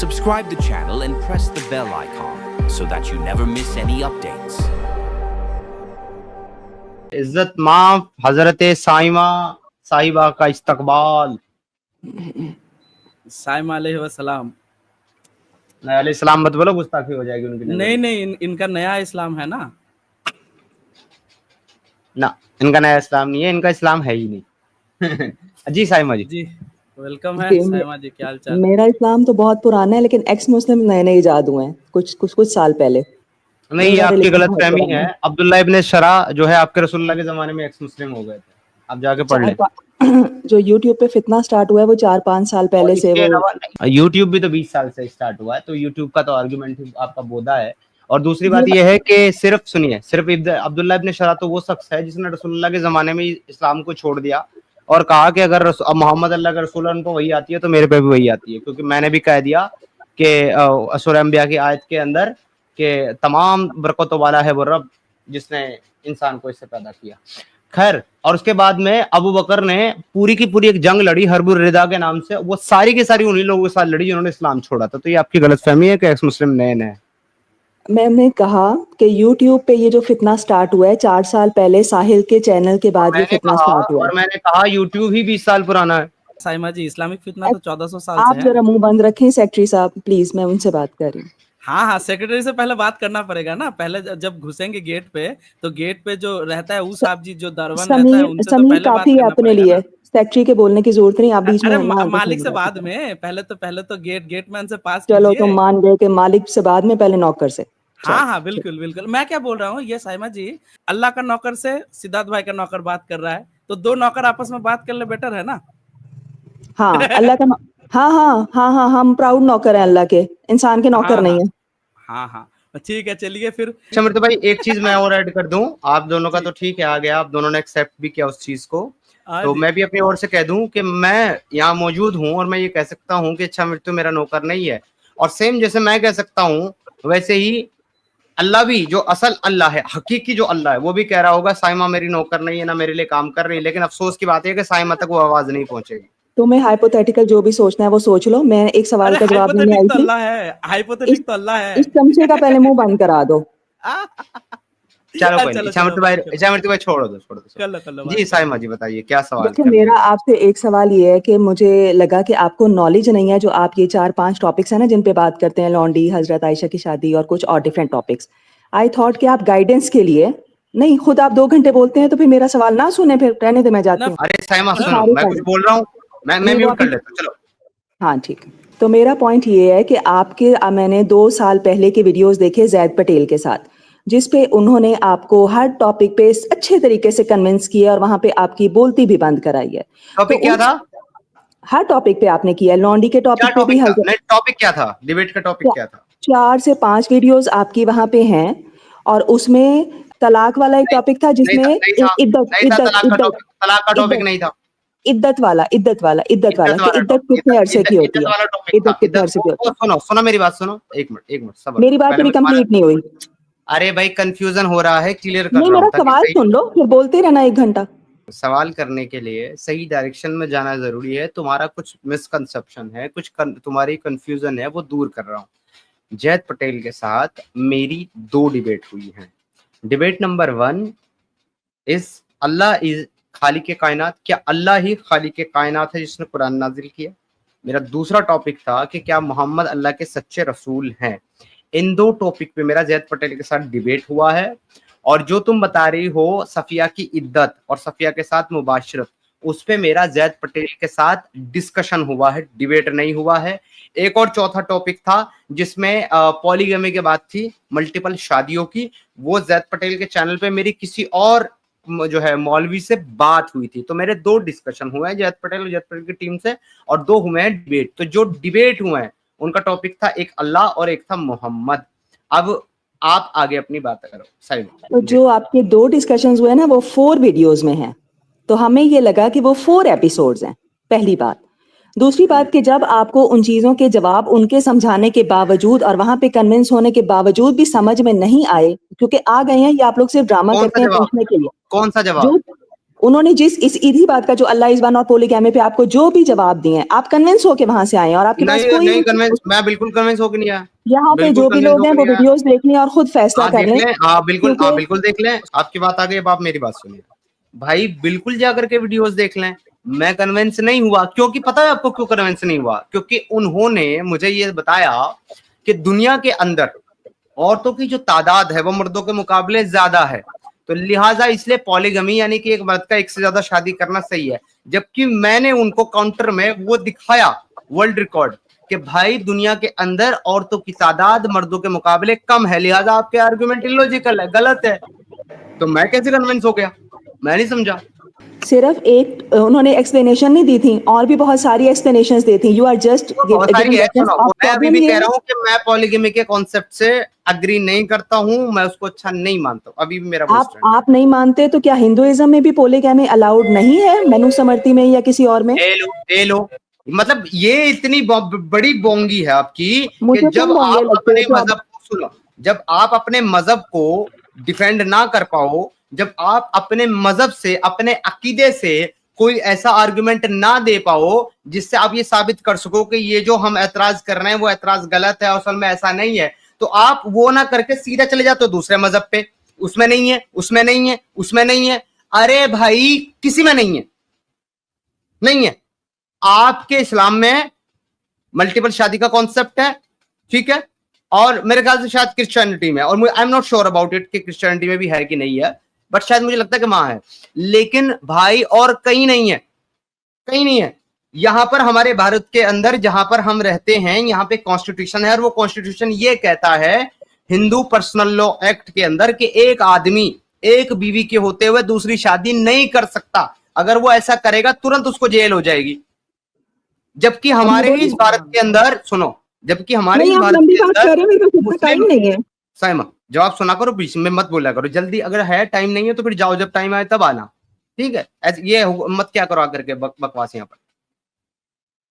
Subscribe the channel and press the bell icon so that you never miss any updates. इज्जत माफ हजरत साइमा साहिबा का इस्तकबाल। साइमा अलैहिस्सलाम। अलैहिस्सलाम मत बोलो, गुस्ताखी हो जाएगी उनकी नजर में। नहीं, इनका नया इस्लाम है ना। इनका नया इस्लाम नहीं है, इनका इस्लाम है ही नहीं। जी साइमा जी वेलकम है। जी, साइमा जी क्या हाल चाल। मेरा इस्लाम तो बहुत पुराना है, लेकिन एक्स मुस्लिम नए नए इजाद हुए हैं कुछ साल पहले। नहीं, ये मेरा आपकी रिलीजन गलत बहुत फहमी पुराना है। अब्दुल्ला इब्न शरा जो है आपके रसूलुल्लाह के जमाने में एक्स मुस्लिम हो गए थे, आप जाके पढ़ लें। जो यूट्यूब पे फितना स्टार्ट हुआ है वो 4-5 साल पहले से। वो यूट्यूब भी तो 20 साल से स्टार्ट हुआ है, तो यूट्यूब का तो आर्गुमेंट ही आपका बोधा है। और दूसरी बात यह है कि सिर्फ अब्दुल्ला इब्न शरा तो वो शख्स है जिसने रसूलुल्लाह के जमाने में इस्लाम को छोड़ दिया और कहा कि अगर मोहम्मद अल्लाह का रसूल है, उनको वही आती है तो मेरे पे भी वही आती है, क्योंकि मैंने भी कह दिया कि सूरह अंबिया की आयत के अंदर कि तमाम बरकतों वाला है वो रब जिसने इंसान को इससे पैदा किया। खैर, और उसके बाद में अबू बकर ने पूरी की पूरी एक जंग लड़ी हर्बुर रिदा के नाम से। वो सारी की सारी उन्हीं लोगों के साथ लड़ी जिन्होंने इस्लाम छोड़ा था। तो ये आपकी गलतफहमी है कि एक्स मुस्लिम नए मैंने कहा कि यूट्यूब पे ये जो फितना स्टार्ट हुआ है 4 साल पहले साहिल के चैनल के बाद ये फितना स्टार्ट हुआ है। और मैंने कहा यूट्यूब ही 20 साल पुराना है। साइमा जी इस्लामिक फितना तो 1400 साल आप से है। जरा मुंह बंद रखें सेक्रेटरी साहब, प्लीज, मैं उनसे बात कर रही हूँ। हाँ, सेक्रेटरी से पहले बात करना पड़ेगा ना। पहले जब घुसेंगे गेट पे, तो गेट पे जो रहता है वो साहब जी जो दरवन रहता है उनसे तो पहले बात काफी करना अपने पड़ेगा लिए ना। सेक्रेटरी के बोलने की जरूरत नहीं, आप बीच में अरे मालिक से बाद में, पहले तो गेटमैन से पास चलो कीजिए। तुम मान गए कि मालिक से बाद में, पहले नौकर से। हाँ, बिल्कुल। मैं क्या बोल रहा हूँ, ये साइमा जी अल्लाह का नौकर से सिद्धार्थ भाई का नौकर बात कर रहा है, तो दो नौकर आपस में बात कर ले, बेटर है ना। हाँ, अल्लाह का हाँ, हम प्राउड नौकर हैं अल्लाह के, इंसान के नौकर नहीं है। हाँ, ठीक है, चलिए फिर। अच्छा मेरे तो भाई एक चीज मैं और ऐड कर दूं, आप दोनों का तो ठीक है आ गया, आप दोनों ने एक्सेप्ट भी किया उस चीज को, तो मैं भी अपनी ओर से कह दूं कि मैं यहाँ मौजूद हूँ और मैं ये कह सकता हूँ कि अच्छा मृत्यु मेरा नौकर नहीं है। और सेम जैसे मैं कह सकता हूँ वैसे ही अल्लाह भी, जो असल अल्लाह है, हकीकी जो अल्लाह है, वो भी कह रहा होगा साइमा मेरी नौकर नहीं है, ना मेरे लिए काम कर रही है। लेकिन अफसोस की बात है कि साइमा तक वो आवाज नहीं पहुंचेगी। तुम्हें हाइपोथेटिकल जो भी सोचना है वो सोच लो, मैं एक सवाल का जवाब नहीं आई थी। हाइपोथेटिक तो अल्लाह है। इस चमचे का पहले मुंह बंद करा दो। चलो कोई नहीं, इच्छामृत्यु भाई छोड़ दो। जी साइमा जी बताइए क्या सवाल। देखो, मेरा आपसे एक सवाल ये है कि मुझे लगा कि आपको नॉलेज नहीं है, जो आप ये 4-5 टॉपिक्स है ना जिन पे बात करते हैं, लॉन्डी, हजरत आयशा की शादी और कुछ और डिफरेंट टॉपिक्स। आई थॉट कि आप गाइडेंस के लिए नहीं, खुद आप 2 घंटे बोलते हैं तो फिर मेरा सवाल ना सुने, फिर रहने दे, मैं जाती हूँ। अरे साइमा सुनो, मैं कुछ बोल रहा हूँ, मैं म्यूट कर लेता हूँ। चलो हाँ ठीक है। तो मेरा पॉइंट ये है कि मैंने 2 साल पहले के वीडियोस देखे जैद पटेल के साथ, जिसपे उन्होंने आपको हर टॉपिक पे अच्छे तरीके से कन्विंस किया और वहां पे आपकी बोलती भी बंद कराई है। टॉपिक क्या था? हर टॉपिक पे आपने किया, लॉन्डी के टॉपिक पे भी। टॉपिक क्या था? डिबेट का टॉपिक क्या था? 4 से 5 वीडियोस आपकी वहां पे हैं और उसमें तलाक वाला एक टॉपिक था जिसमें तलाक का टॉपिक नहीं था। इद्दत वाला कि इद्दत कितने अरसे की होती है, इद्दत कितने अरसे की होती है। सुनो मेरी बात सुनो, एक मिनट सबर। मेरी बात अभी कंप्लीट नहीं हुई। अरे भाई कंफ्यूजन हो रहा है, क्लियर कर नहीं, रहा हूं। मेरा सवाल सुन लो, फिर बोलते रहना 1 घंटा। सवाल करने के लिए सही डायरेक्शन में जाना जरूरी है। तुम्हारा कुछ मिसकंसेप्शन है, कुछ तुम्हारी कंफ्यूजन है, वो दूर कर रहा हूँ। जैद पटेल के साथ मेरी 2 डिबेट हुई हैं। डिबेट नंबर 1 इज अल्लाह इज खालिक कायनात, क्या अल्लाह ही खालिक कायनात है जिसने कुरान नाजिल किया। मेरा दूसरा टॉपिक था कि क्या मोहम्मद अल्लाह के सच्चे रसूल हैं। इन 2 टॉपिक पे मेरा जैद पटेल के साथ डिबेट हुआ है। और जो तुम बता रही हो सफिया की इद्दत और सफिया के साथ मुबाशरत, उस पे मेरा जैद पटेल के साथ डिस्कशन हुआ है, डिबेट नहीं हुआ है। एक और चौथा टॉपिक था जिसमें पॉलीगमी के बात थी, मल्टीपल शादियों की। वो जैद पटेल के चैनल पे मेरी किसी और जो है मौलवी से बात हुई थी। तो मेरे 2 डिस्कशन हुए हैं जैद पटेल की टीम से और 2 हुए हैं डिबेट। तो जो डिबेट हुए हैं उनका टॉपिक था एक अल्लाह और एक था मोहम्मद। अब आप आगे अपनी बात करो साइड। तो जो आपके 2 डिस्कशंस हुए ना वो 4 वीडियोस में हैं, तो हमें ये लगा कि वो 4 एपिसोड्स हैं, पहली बात। दूसरी बात कि जब आपको उन चीजों के जवाब उनके समझाने के बावजूद और वहां पे कन्विंस होने के बावजूद भी समझ में नहीं आए, क्योंकि आ गए हैं, ये आप लोग सिर्फ ड्रामा करते हैं पूछने के लिए। कौन सा जवाब? उन्होंने जिस इस इसी बात का जो अल्लाह इस वन और पॉलीगैमी पे आपको जो भी जवाब दिए हैं, आप कन्विंस होके वहां से आए हैं और आपके पास नहीं कोई नहीं कन्विंस, मैं बिल्कुल कन्विंस होके नहीं आया। यहाँ पे बिल्कुल जो भी कन्विंस लोग हैं होके वो नहीं आया। वीडियोस देख लें और खुद फैसला हाँ कर देख लें। लें, हाँ बिल्कुल, हाँ क्योंकि बिल्कुल देख लें। आपकी बात आ गई, अब आप मेरी बात सुनिए भाई, बिल्कुल जा करके वीडियोस देख लें। मैं कन्विंस नहीं हुआ, क्योंकि पता है आपको क्यों कन्विंस नहीं हुआ? क्योंकि उन्होंने मुझे ये बताया कि दुनिया के अंदर औरतों की जो तादाद है वो मर्दों के मुकाबले ज्यादा है, तो लिहाजा इसलिए पॉलीगमी यानी कि एक मर्द का एक से ज्यादा शादी करना सही है। जबकि मैंने उनको काउंटर में वो दिखाया वर्ल्ड रिकॉर्ड कि भाई दुनिया के अंदर औरतों की तादाद मर्दों के मुकाबले कम है, लिहाजा आपके आर्गुमेंट इलॉजिकल है, गलत है। तो मैं कैसे कन्विंस हो गया? मैं नहीं समझा। सिर्फ एक उन्होंने एक्सप्लेनेशन नहीं दी थी, और भी बहुत सारी एक्सप्लेनेशंस दी थी। यू आर जस्ट बहुत सारी है, सुनो, मैं अभी भी कह रहा हूँ कि मैं पॉलीगमी के कॉन्सेप्ट से अग्री नहीं करता हूँ, मैं उसको अच्छा नहीं मानता हूँ, अभी भी मेरा वो स्टैंड है। आप नहीं मानते तो क्या हिंदुइज्म में भी पॉलीगैमी अलाउड नहीं है, मनुस्मृति में या किसी और में? ले लो, मतलब ये इतनी बड़ी बोंगी है आपकी मुझे कि जब क्यों बोंगे आप लगते अपने हैं? तो मजहब को सुनो, जब आप अपने मजहब को डिफेंड ना कर पाओ, जब आप अपने मजहब से, अपने अकीदे से कोई ऐसा आर्गुमेंट ना दे पाओ जिससे आप ये साबित कर सको कि ये जो हम ऐतराज कर रहे हैं वो ऐतराज गलत है, असल में ऐसा नहीं है, तो आप वो ना करके सीधा चले जाते हो दूसरे मजहब पे, उसमें नहीं है, उसमें नहीं है, उसमें नहीं है। अरे भाई किसी में नहीं है, नहीं है। आपके इस्लाम में मल्टीपल शादी का कॉन्सेप्ट है, ठीक है, और मेरे ख्याल से शायद क्रिश्चियनिटी में, और I am not sure about it कि क्रिश्चियनिटी में भी है कि नहीं है, बट शायद मुझे लगता है कि वहां है, लेकिन भाई और कहीं नहीं है, कहीं नहीं है। यहां पर हमारे भारत के अंदर जहां पर हम रहते हैं, यहाँ पे कॉन्स्टिट्यूशन है, और वो कॉन्स्टिट्यूशन ये कहता है हिंदू पर्सनल लॉ एक्ट के अंदर कि एक आदमी एक बीवी के होते हुए दूसरी शादी नहीं कर सकता, अगर वो ऐसा करेगा तुरंत उसको जेल हो जाएगी। जबकि हमारे ही इस भारत के अंदर, सुनो, जबकि हमारे इस भारत के अंदर मुस्लिम, नहीं है। साइमा जवाब सुना करो, बीच में मत बोला करो जल्दी, अगर है टाइम नहीं है तो फिर जाओ, जब टाइम आए तब आना, ठीक है? ये मत क्या करो आकर के बकवास यहाँ पर।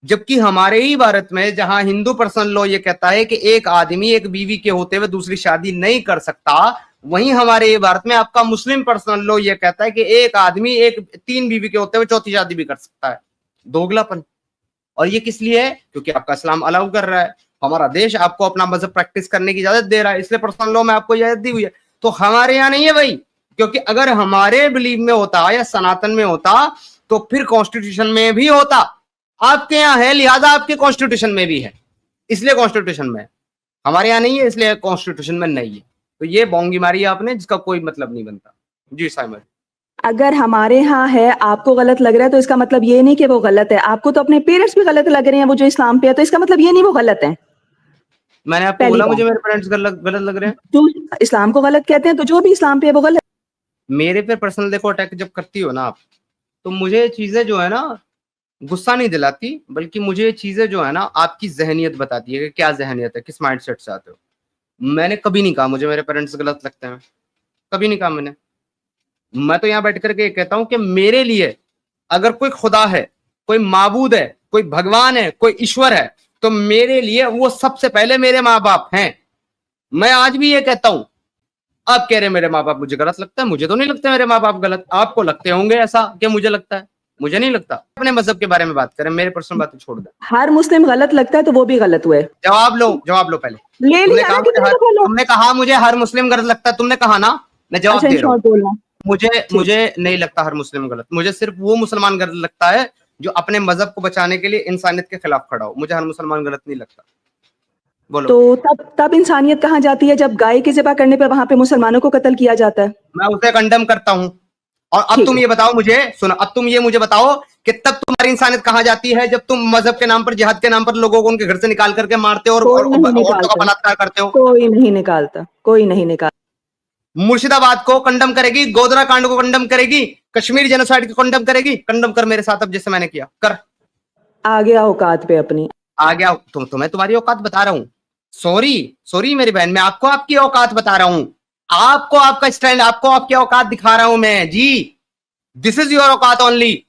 जबकि हमारे ही भारत में जहां हिंदू पर्सनल लॉ ये कहता है कि एक आदमी एक बीवी के होते हुए दूसरी शादी नहीं कर सकता, वहीं हमारे ये भारत में आपका मुस्लिम पर्सनल लॉ ये कहता है कि एक आदमी एक 3 बीवी के होते हुए चौथी शादी भी कर सकता है। दोगलापन। और ये किस लिए है? क्योंकि आपका इस्लाम अलाउ कर रहा है, हमारा देश आपको अपना मजहब प्रैक्टिस करने की इजाजत दे रहा है, इसलिए पर्सनल लॉ में आपको इजाजत दी हुई है। तो हमारे यहाँ नहीं है भाई, क्योंकि अगर हमारे बिलीव में होता या सनातन में होता तो फिर कॉन्स्टिट्यूशन में भी होता। आपके यहाँ है, लिहाजा आपके कॉन्स्टिट्यूशन में भी है, इसलिए कॉन्स्टिट्यूशन में है। हमारे यहाँ नहीं है, इसलिए कॉन्स्टिट्यूशन में नहीं है। तो ये बोंगी मारी है आपने, जिसका कोई मतलब नहीं बनता। जी साइमन, अगर हमारे यहाँ है, आपको गलत लग रहा है, तो इसका मतलब ये नहीं कि वो गलत है। आपको तो अपने पेरेंट्स भी गलत लग रहे हैं वो जो इस्लाम पे है, तो इसका मतलब ये नहीं वो गलत है। मैंने आपको पहली बोला बात। मुझे मेरे पेरेंट्स गलत लग रहे हैं? जो इस्लाम को गलत कहते हैं, तो जो भी इस्लाम पे है वो गलत। मेरे पे पर्सनल देखो अटैक जब करती हो ना आप, तो मुझे चीजें जो है ना गुस्सा नहीं दिलाती, बल्कि मुझे चीजें जो है ना आपकी जहनियत बताती है कि क्या जहनियत है, किस माइंडसेट से आते हो। मैंने कभी नहीं कहा मुझे मेरे पेरेंट्स गलत लगते हैं, कभी नहीं कहा मैंने। मैं तो यहाँ बैठ करके ये कहता हूं कि मेरे लिए अगर कोई खुदा है, कोई माबूद है, कोई भगवान है, कोई ईश्वर है, तो मेरे लिए वो सबसे पहले मेरे माँ बाप हैं। मैं आज भी ये कहता हूं। आप कह रहे मेरे माँ बाप मुझे गलत लगता है, मुझे तो नहीं लगता मेरे माँ बाप गलत, आपको लगते होंगे ऐसा कि मुझे लगता है, मुझे नहीं लगता। अपने मजहब के बारे में बात करें, मेरे पर्सनल बातें छोड़ दें। हर मुस्लिम गलत लगता है तो वो भी गलत हुए। जवाब लो पहले। ले लिया ना, कितने दफा लो। तुमने कहा मुझे हर मुस्लिम गलत लगता है, तुमने कहा ना, मैं जवाब अच्छा, दे रहा हूँ। बोलना। मुझे नहीं लगता हर मुस्लिम गलत, मुझे सिर्फ वो मुसलमान गलत लगता है जो अपने मजहब को बचाने के लिए इंसानियत के खिलाफ खड़ा हो। मुझे हर मुसलमान गलत नहीं लगता। बोलो। तो तब इंसानियत कहाँ जाती है जब गाय के ज़िबा करने पर वहां पे मुसलमानों को कत्ल किया जाता है? मैं उसे कंडम करता हूँ। और अब तुम ये बताओ मुझे, सुनो, अब तुम ये मुझे बताओ कि तब तुम्हारी इंसानियत कहाँ जाती है जब तुम मजहब के नाम पर, जिहाद के नाम पर लोगों को उनके घर से निकाल करके मारते हो और औरतों का बलात्कार करते हो। कोई नहीं निकालता, कोई नहीं निकालता। मुर्शिदाबाद को कंडम करेगी, गोधरा कांड को कंडम करेगी, कश्मीर जेनोसाइड को कंडम करेगी। कंडम कर मेरे साथ अब, जैसे मैंने किया कर। आ गया औकात पे अपनी, आ गया। तुम्हें तुम्हारी औकात बता रहा हूँ। सॉरी मेरी बहन, मैं आपको आपकी औकात बता रहा हूँ, आपको आपका स्टैंड, आपको आपकी औकात दिखा रहा हूं मैं जी। दिस इज योर औकात ओनली।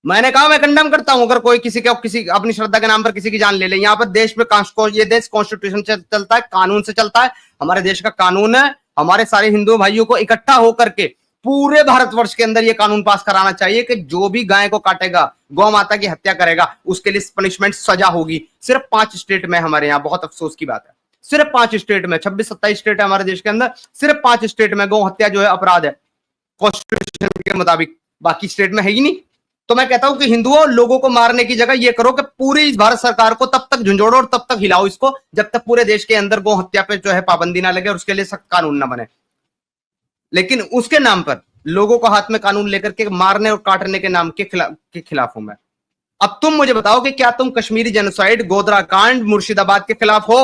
मैंने कहा मैं कंडम करता हूं अगर कोई किसी अपनी श्रद्धा के नाम पर किसी की जान ले ले। यहाँ पर देश में ये देश कॉन्स्टिट्यूशन से चलता है, कानून से चलता है। हमारे देश का कानून है, हमारे सारे हिंदू भाइयों को इकट्ठा होकर के पूरे भारतवर्ष के अंदर ये कानून पास कराना चाहिए कि जो भी गाय को काटेगा, गौ माता की हत्या करेगा, उसके लिए पनिशमेंट सजा होगी। सिर्फ 5 स्टेट में हमारे यहाँ, बहुत अफसोस की बात है, सिर्फ 5 स्टेट में, 26-27 स्टेट है हमारे देश के अंदर, सिर्फ 5 स्टेट में गौ हत्या जो है अपराध है कॉन्स्टिट्यूशन के मुताबिक, बाकी स्टेट में है ही नहीं। तो मैं कहता हूं कि हिंदुओं, लोगों को मारने की जगह ये करो कि पूरी इस भारत सरकार को तब तक झंझोड़ो और तब तक हिलाओ इसको जब तक पूरे देश के अंदर गौ हत्या पे जो है पाबंदी ना लगे और उसके लिए सख्त कानून ना बने। लेकिन उसके नाम पर लोगों को हाथ में कानून लेकर के मारने और काटने के नाम के खिलाफ हूं मैं। अब तुम मुझे बताओ कि क्या तुम कश्मीरी जेनोसाइड, गोधरा कांड, मुर्शिदाबाद के खिलाफ हो?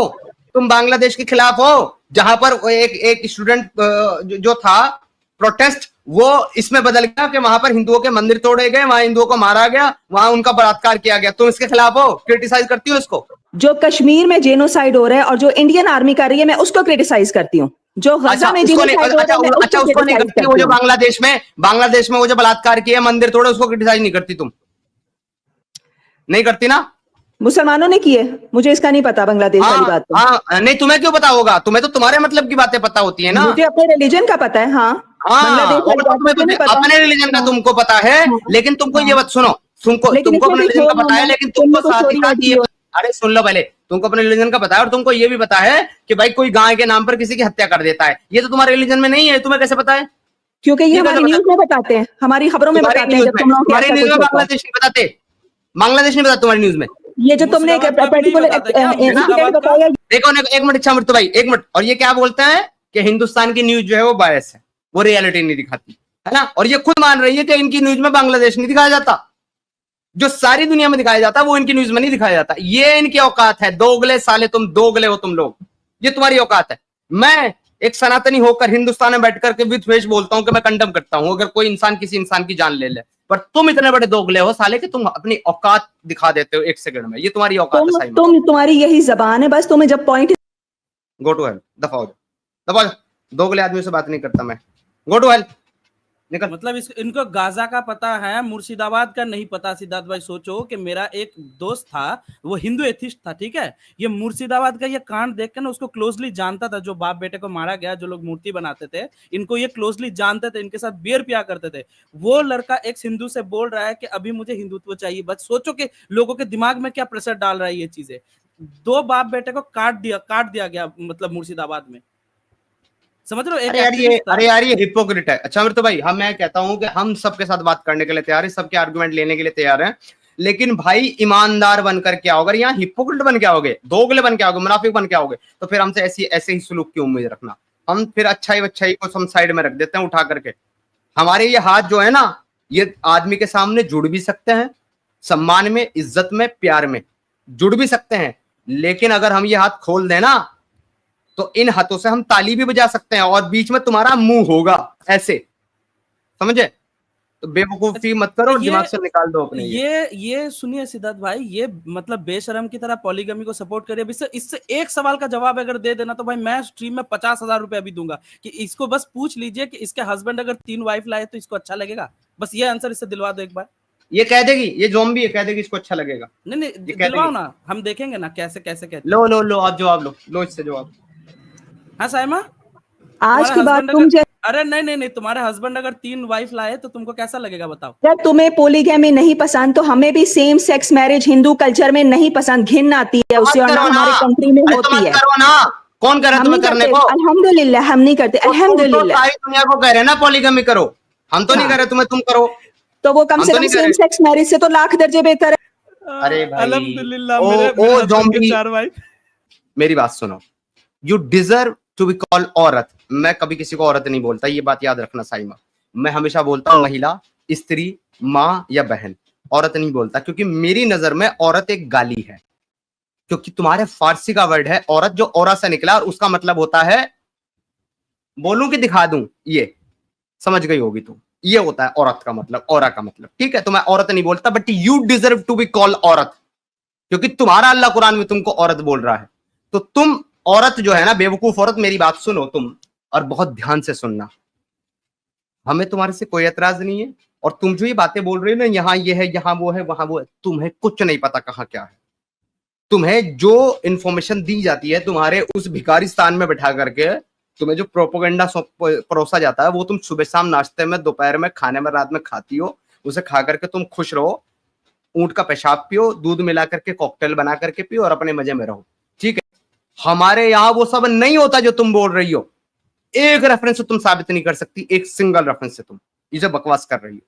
तुम बांग्लादेश के खिलाफ हो, जहां पर एक स्टूडेंट जो था प्रोटेस्ट, वो इसमें बदल गया कि वहां पर हिंदुओं के मंदिर तोड़े गए, वहां हिंदुओं को मारा गया, वहां उनका बलात्कार किया गया। तुम इसके खिलाफ हो, क्रिटिसाइज करती हो इसको? जो कश्मीर में जेनोसाइड हो रहा है और जो इंडियन आर्मी कर रही है, मैं उसको क्रिटिसाइज करती हूँ। जो गजा में जेनोसाइड हो रहा है, मैं उसको नहीं करती। वो जो बांग्लादेश में वो जो बलात्कार किया, मंदिर तोड़े, उसको क्रिटिसाइज नहीं करती? तुम नहीं करती ना? मुसलमानों ने किए, मुझे इसका नहीं पता बांग्लादेश वाली बात। नहीं, तुम्हें क्यों पता होगा? तुम्हें तो तुम्हारे मतलब की बातें पता होती है ना। मुझे अपने रिलीजन का पता है। अपने रिलीजन का तुमको पता है, लेकिन तुमको ये बात सुनो, तुमको अपने रिलीजन का पता है, लेकिन तुमको साथ ही साथ ये, अरे सुन लो पहले, तुमको अपने रिलीजन का पता है और तुमको ये भी पता है कि भाई कोई गाय के नाम पर किसी की हत्या कर देता है। ये तो तुम्हारे रिलीजन में नहीं है, तुम्हें कैसे पता है? क्योंकि ये हमारी न्यूज में बताते हैं, हमारी खबरों में बताते हैं। तुम्हारी न्यूज में बांग्लादेश नहीं बताते, बांग्लादेश नहीं बताते तुम्हारी न्यूज में। ये जो तुमने पर्टिकुलर बताया, देखो एक मिनट, अच्छा मृत्यु भाई, एक मिनट। और ये क्या बोलते हैं कि हिंदुस्तान की न्यूज जो है वो बायस है, वो रियलिटी नहीं दिखाती, है ना। और ये खुद मान रही है कि इनकी न्यूज में बांग्लादेश नहीं दिखाया जाता, जो सारी दुनिया में दिखाया जाता है वो इनकी न्यूज में नहीं दिखाया जाता। ये इनकी औकात है। दोगले साले, तुम दोगले हो तुम लोग, ये तुम्हारी औकात है। मैं एक सनातनी होकर हिंदुस्तान में बैठकर के विद फेस बोलता हूं कि मैं कंडम करता हूं अगर कोई इंसान किसी इंसान की जान ले ले, पर तुम इतने बड़े दोगले हो साले कि तुम अपनी औकात दिखा देते हो 1 सेकंड में। ये तुम्हारी औकात है। तुम्हारी यही जबान है, बस तुम्हें जब पॉइंट। गो टू हेल, दफा हो जाओ। दोगले आदमी से बात नहीं करता मैं। गो टू हेल, निकल। मतलब इनको गाजा का पता है, मुर्शिदाबाद का नहीं पता। सिद्धार्थ भाई सोचो कि मेरा एक दोस्त था, वो हिंदू एथिस्ट था, ठीक है। ये मुर्शिदाबाद का ये कांड देख कर ना उसको क्लोजली जानता था। जो बाप बेटे को मारा गया, जो लोग मूर्ति बनाते थे, इनको ये क्लोजली जानते थे, इनके साथ बियर पिया करते थे। वो लड़का एक्स हिंदू से बोल रहा है कि अभी मुझे हिंदुत्व चाहिए। बस सोचो कि लोगों के दिमाग में क्या प्रेशर डाल रहा है ये चीजें। 2 बाप बेटे को काट दिया गया, मतलब मुर्शिदाबाद में, समझ लो। अरे यार ये हिपोक्रेट है। अच्छा तो भाई, मैं कहता हूं कि हम सबके साथ बात करने के लिए तैयार है, सबके आर्गुमेंट लेने के लिए तैयार हैं, लेकिन भाई ईमानदार बनकर क्या होगा? यहाँ हिपोक्रेट बन क्या होगे, दोगले बन क्या होगे, मुनाफिक बन क्या होगे? तो फिर हमसे ऐसे ही सुलूक की उम्मीद रखना। हम फिर अच्छाई को हम साइड में रख देते हैं उठा करके। हमारे ये हाथ जो है ना, ये आदमी के सामने जुड़ भी सकते हैं, सम्मान में, इज्जत में, प्यार में जुड़ भी सकते हैं, लेकिन अगर हम ये हाथ खोल दें ना, तो इन हाथों से हम ताली भी बजा सकते हैं और बीच में तुम्हारा मुंह होगा ऐसे, समझे? तो बेवकूफी मत करो, दिमाग से निकाल दो अपने। ये सुनिए सिद्धार्थ भाई, ये मतलब बेशरम की तरह पॉलीगमी को सपोर्ट करिए। इससे एक सवाल का जवाब अगर दे देना तो भाई मैं स्ट्रीम में 50,000 रुपया भी दूंगा कि इसको बस पूछ लीजिए कि इसके हस्बैंड अगर 3 वाइफ लाए तो इसको अच्छा लगेगा। बस ये आंसर इससे दिलवा दो एक बार। ये कह देगी, ये ज़ॉम्बी है, कह देगी इसको अच्छा लगेगा। नहीं दिलवाओ ना, हम देखेंगे ना कैसे कहते। लो आप जवाब लो इससे जवाब। हाँ साइमा, आज की बात अरे नहीं, तुम्हारे हस्बैंड अगर 3 वाइफ लाए तो तुमको कैसा लगेगा बताओ? जब तुम्हें पोलीगैमी नहीं पसंद तो हमें भी same sex marriage Hindu culture में नहीं पसंद, घिन आती है उससे, और हमारे कंट्री में होती है। कौन कह रहा है तुम्हें करने को? अल्हम्दुलिल्लाह हम नहीं करते, अल्हम्दुलिल्लाह। सारी दुनिया को कह रहे हैं ना पॉलीगैमी करो, हम तो नहीं कह रहे तुम्हें, तुम करो। तो वो कम से कम सेम सेक्स मैरिज से तो लाख दर्जे बेहतर है। अरे भाई अल्हम्दुलिल्लाह, मेरे 4 वाइफ। मेरी बात सुनो, you deserve to be called औरत। मैं कभी किसी को औरत नहीं बोलता, ये बात याद रखना साइमा। मैं हमेशा बोलता हूँ महिला, स्त्री, माँ या बहन, औरत नहीं बोलता, क्योंकि मेरी नजर में औरत एक गाली है। क्योंकि तुम्हारे फारसी का वर्ड है औरत, जो औरा से निकला, और उसका मतलब होता है, बोलूं कि दिखा दूं, ये समझ गई होगी तुम। ये होता है औरत का मतलब, औरा का मतलब, ठीक है? तो मैं औरत नहीं बोलता, but you deserve to be called औरत, क्योंकि तुम्हारा अल्लाह कुरान में तुमको औरत बोल रहा है। तो तुम औरत जो है ना, बेवकूफ औरत, मेरी बात सुनो तुम, और बहुत ध्यान से सुनना। हमें तुम्हारे से कोई एतराज नहीं है, और तुम जो ये बातें बोल रहे हो ना, यहाँ ये है, यहाँ वो है, वहां वो है, तुम्हें कुछ नहीं पता कहाँ क्या है। तुम्हें जो इंफॉर्मेशन दी जाती है तुम्हारे उस भिखारिस्तान में बैठा करके, तुम्हें जो प्रोपोगंडा परोसा जाता है वो तुम सुबह शाम नाश्ते में, दोपहर में, खाने में, रात में खाती हो, उसे खा करके तुम खुश रहो, ऊंट का पेशाब पियो, दूध मिला करके कॉकटेल बना करके पियो और अपने मजे में रहो, ठीक है। हमारे यहाँ वो सब नहीं होता जो तुम बोल रही हो। एक रेफरेंस से तुम साबित नहीं कर सकती, एक सिंगल रेफरेंस से तुम ये जो बकवास कर रही हो।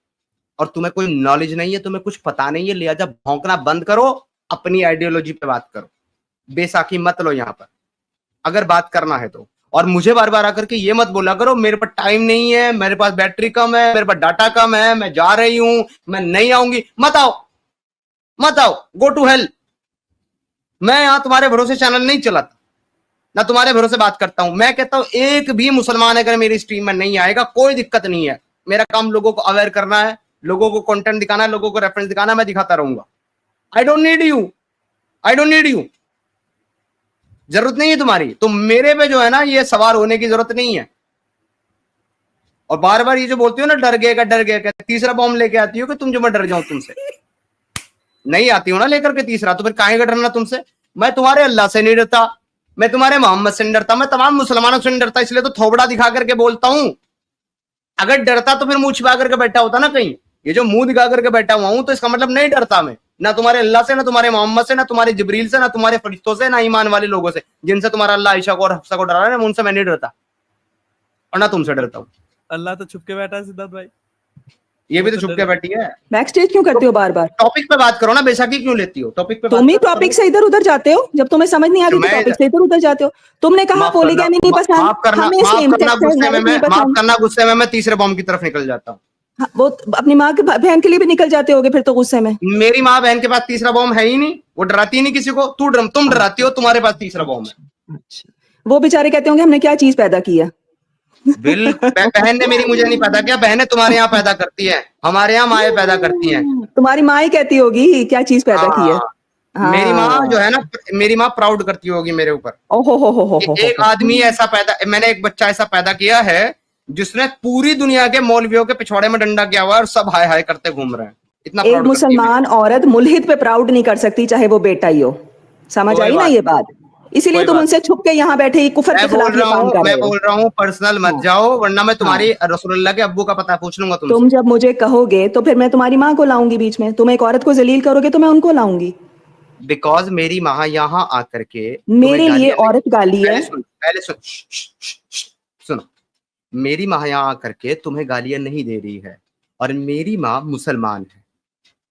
और तुम्हें कोई नॉलेज नहीं है, तुम्हें कुछ पता नहीं है, लिहाजा भौंकना बंद करो, अपनी आइडियोलॉजी पे बात करो, बेसाखी मत लो यहाँ पर अगर बात करना है तो। और मुझे बार बार आकर के ये मत बोला करो मेरे पास टाइम नहीं है, मेरे पास बैटरी कम है, मेरे पास डाटा कम है, मैं जा रही हूं, मैं नहीं आऊंगी। मत आओ, मत आओ, गो टू हेल। मैं यहां तुम्हारे भरोसे चैनल नहीं चलाता, ना तुम्हारे भरोसे बात करता हूं। मैं कहता हूं एक भी मुसलमान अगर मेरी स्ट्रीम में नहीं आएगा कोई दिक्कत नहीं है, मेरा काम लोगों को अवेयर करना है, लोगों को कंटेंट दिखाना है, लोगों को रेफरेंस दिखाना है, मैं दिखाता रहूंगा। I don't need you, I don't need you, जरूरत नहीं है तुम्हारी। तो मेरे पे जो है ना ये सवार होने की जरूरत नहीं है। और बार बार ये जो बोलती हो ना डर गए, तीसरा बॉम्ब लेके आती हो कि तुम जो मैं डर जाऊं तुमसे। नहीं आती हो ना लेकर के तीसरा, तो फिर काहे का डरना तुमसे। मैं तुम्हारे अल्लाह से नहीं डरता, मैं तुम्हारे मोहम्मद से नहीं डरता, मैं तमाम मुसलमानों से नहीं डरता, इसलिए तो थोबड़ा दिखा करके बोलता हूं। अगर डरता तो फिर मुंह छिपा करके बैठा होता ना कहीं। ये जो मुंह दिखा करके बैठा हुआ हूं तो इसका मतलब नहीं डरता मैं, ना तुम्हारे अल्लाह से, ना तुम्हारे मोहम्मद से, ना तुम्हारे जिब्रील से, ना तुम्हारे फरिश्तों से, ना ईमान वाले लोगों से जिनसे तुम्हारा अल्लाह आयशा को और हफ्सा को डरा रहा है, उनसे मैं नहीं डरता और ना तुमसे डरता हूं। अल्लाह तो छुप के बैठा है सिद्धार्थ भाई, ये भी तो छुप के बैठी है। बैक स्टेज क्यों करते हो बार बार? टॉपिक पे बात करो ना, बेसाखी क्यों लेती हो? टॉपिक पे तुम ही टॉपिक से इधर उधर जाते हो, जब तुम्हें समझ नहीं आती तो टॉपिक से इधर उधर जाते हो। तुमने कहा पॉलीगैमी नहीं पसंद, हमें सेम सेक्स नहीं माफ पसंद। करना, गुस्से में मैं तीसरे बॉम्ब की तरफ निकल जाता हूँ। हाँ, वो अपनी माँ के बहन के लिए भी निकल जाते होगे फिर तो गुस्से में। मेरी माँ बहन के पास तीसरा बॉम्ब है ही नहीं, वो डराती नहीं किसी को। तुम डराती हो, तुम्हारे पास तीसरा बॉम्ब है। अच्छा, वो बेचारे कहते होंगे हमने क्या चीज पैदा की है। बिल्कुल, बहन ने मेरी मुझे नहीं पैदा किया, बहनें तुम्हारे यहाँ पैदा करती है, हमारे यहाँ माएँ पैदा करती हैं। तुम्हारी माँ ही कहती होगी क्या चीज पैदा की है। मेरी माँ जो है ना, मेरी माँ प्राउड करती होगी मेरे ऊपर। ओहो हो एक आदमी ऐसा पैदा, मैंने एक बच्चा ऐसा पैदा किया है जिसने पूरी दुनिया के मौलवियों के पिछवाड़े में डंडा किया हुआ है और सब हाय हाय करते घूम रहे हैं। इतना एक मुसलमान औरत मुल्हिद पे प्राउड नहीं कर सकती, चाहे वो बेटा ही हो। समझ आई ना ये बात? इसीलिए तुम उनसे छुप के यहाँ बैठे कुफर के खिलाफ ये काम कर रहे हो। मैं बोल रहा हूँ पर्सनल मत जाओ, वरना मैं तुम्हारी रसूलुल्लाह के अब्बू का पता पूछ लूंगा तुमसे। तुम जब मुझे कहोगे तो फिर मैं तुम्हारी माँ को लाऊंगी बीच में। तुम एक औरत को जलील करोगे तो मैं उनको लाऊंगी। बिकॉज मेरी माँ यहाँ आकर के मेरे लिए औरत गाली है। पहले सुनो, मेरी माँ यहाँ आकर के तुम्हें गालियां नहीं दे रही है, और मेरी माँ मुसलमान है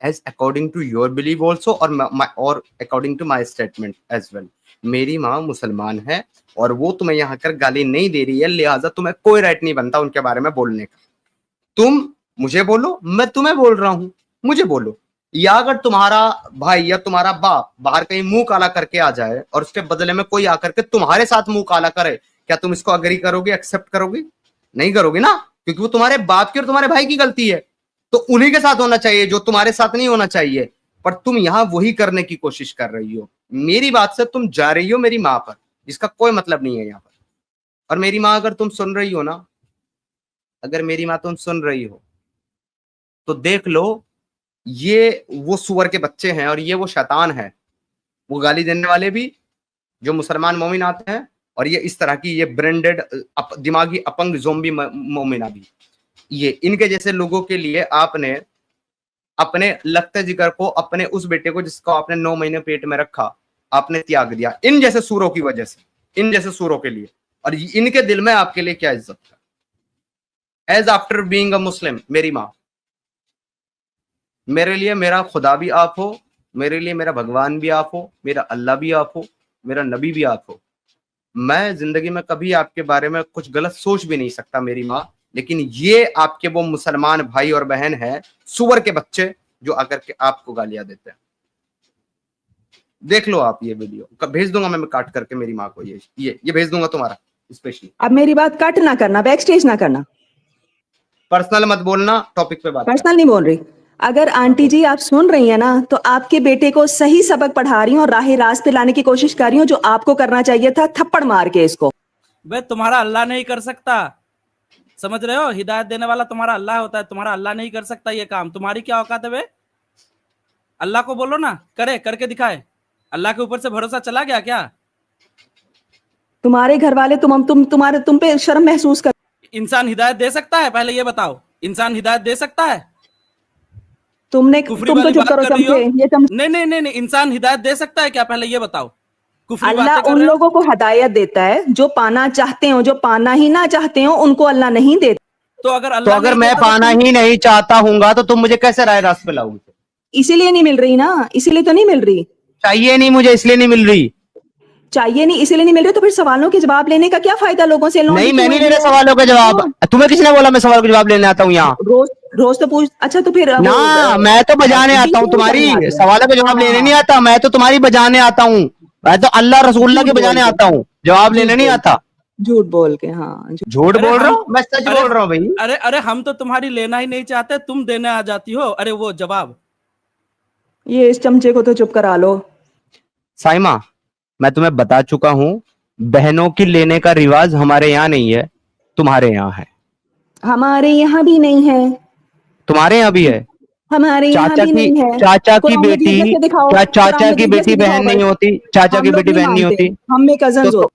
as according to your belief also और according to my statement as well। मेरी माँ मुसलमान है और वो तुम्हें यहाँ कर गाली नहीं दे रही है, लिहाजा तुम्हें कोई राइट नहीं बनता उनके बारे में बोलने का। तुम मुझे बोलो, मैं तुम्हें बोल रहा हूँ, मुझे बोलो। या अगर तुम्हारा भाई या तुम्हारा बाप बाहर कहीं मुंह काला करके आ जाए और उसके बदले में कोई आकर के तुम्हारे साथ मुंह काला करे, क्या तुम इसको अग्री करोगे, एक्सेप्ट करोगे? नहीं करोगे ना, क्योंकि वो तुम्हारे बाप की और तुम्हारे भाई की गलती है। तो उन्हीं के साथ होना चाहिए जो तुम्हारे साथ नहीं होना चाहिए, पर तुम यहां वही करने की कोशिश कर रही हो। मेरी बात से तुम जा रही हो मेरी माँ पर, जिसका कोई मतलब नहीं है यहाँ पर। और मेरी माँ अगर तुम सुन रही हो ना, अगर मेरी माँ तुम सुन रही हो तो देख लो, ये वो सुअर के बच्चे हैं और ये वो शैतान है, वो गाली देने वाले भी जो मुसलमान मोमिन आते हैं, और ये इस तरह की ये ब्रेंडेड दिमागी अपंग ज़ोंबी मोमिना भी। ये इनके जैसे लोगों के लिए आपने अपने लगते जिगर को, अपने उस बेटे को जिसको आपने 9 महीने पेट में रखा, आपने त्याग दिया इन जैसे सूरों की वजह से, इन जैसे सूरों के लिए। और इनके दिल में आपके लिए क्या इज्जत है? एज आफ्टर बीइंग अ मुस्लिम, मेरी माँ, मेरे लिए मेरा खुदा भी आप हो, मेरे लिए मेरा भगवान भी आप हो, मेरा अल्लाह भी आप हो, मेरा नबी भी आप हो। मैं जिंदगी में कभी आपके बारे में कुछ गलत सोच भी नहीं सकता मेरी माँ, लेकिन ये आपके वो मुसलमान भाई और बहन हैं, सुअर के बच्चे, जो आकर के आपको गालियां देते हैं। देख लो आप ये वीडियो, भेज दूंगा मैं काट करके मेरी माँ को, ये भेज दूंगा तुम्हारा स्पेशली। अब मेरी बात कट ना करना, बैक स्टेज ना करना, पर्सनल मत बोलना, टॉपिक पे बात। पर्सनल नहीं बोल रही। अगर आंटी जी आप सुन रही हैं ना, तो आपके बेटे को सही सबक पढ़ा रही हूँ और राह रास्त पे लाने की कोशिश कर रही हूँ, जो आपको करना चाहिए था थप्पड़ मार के इसको। बे तुम्हारा अल्लाह नहीं कर सकता, समझ रहे हो? हिदायत देने वाला तुम्हारा अल्लाह होता है, तुम्हारा अल्लाह नहीं कर सकता ये काम। तुम्हारी क्या औकात है बे? अल्लाह को बोलो ना, करे, करके दिखाए। अल्लाह के ऊपर से भरोसा चला गया क्या? तुम्हारे घर वाले तुम पे शर्म महसूस कर। इंसान हिदायत दे सकता है? पहले ये बताओ, इंसान हिदायत दे सकता है? तुम कुफरी तो वाली चुप बात करो कर रही हो? चमचे, ये नहीं नहीं नहीं नहीं, इंसान हिदायत दे सकता है क्या? पहले ये बताओ। कुफरी अल्लाह बातें कर उन रहे हो? लोगों को हदायत देता है जो पाना चाहते हो, जो पाना ही ना चाहते हो उनको अल्लाह नहीं देता। तो अगर तो अल्लाह अगर नहीं मैं देता तो पाना तुम- ही नहीं चाहता हूँगा तो तुम मुझे कैसे राय रास्त पे लाओगे? इसीलिए नहीं मिल रही ना, इसीलिए तो नहीं मिल रही। चाहिए नहीं मुझे, इसलिए नहीं मिल रही। चाहिए नहीं इसीलिए नहीं मिल रही, तो फिर सवालों के जवाब लेने का क्या फायदा लोगों से? नहीं, मैं नहीं ले रहा सवालों के जवाब। तुम्हें किसने बोला मैं सवालों के जवाब लेने आता हूँ यहाँ? रोज रोज तो पूछ। अच्छा तो फिर ना, मैं तो बजाने आता हूँ तुम्हारी, सवालों के जवाब लेने नहीं आता। मैं तो तुम्हारी बजाने आता हूँ। मैं तो अल्लाह रसूलुल्लाह के बजाने आता हूँ, जवाब लेने नहीं आता। झूठ बोल के। हाँ झूठ अरे बोल रहा हम- हूँ, मैं सच अरे- बोल रहा हूँ भाई। अरे अरे, हम तो तुम्हारी लेना ही नहीं चाहते, तुम देने आ जाती हो। अरे वो जवाब। ये इस चमचे को तो चुप करा लो। साइमा, मैं तुम्हें बता चुका हूँ, बहनों की लेने का रिवाज हमारे यहाँ नहीं है, तुम्हारे यहाँ है। हमारे यहाँ भी नहीं है, तुम्हारे यहाँ भी है। हमारे यहाँ चाचा भी की नहीं है। चाचा की कुरान बेटी, मजीद में से दिखाओ, क्या चाचा कुरान की मजीद में बेटी से बहन दिखाओ नहीं बस। होती? चाचा हम की लोग बेटी नहीं बहन नहीं मानते, होती? हम में कजन्स हो।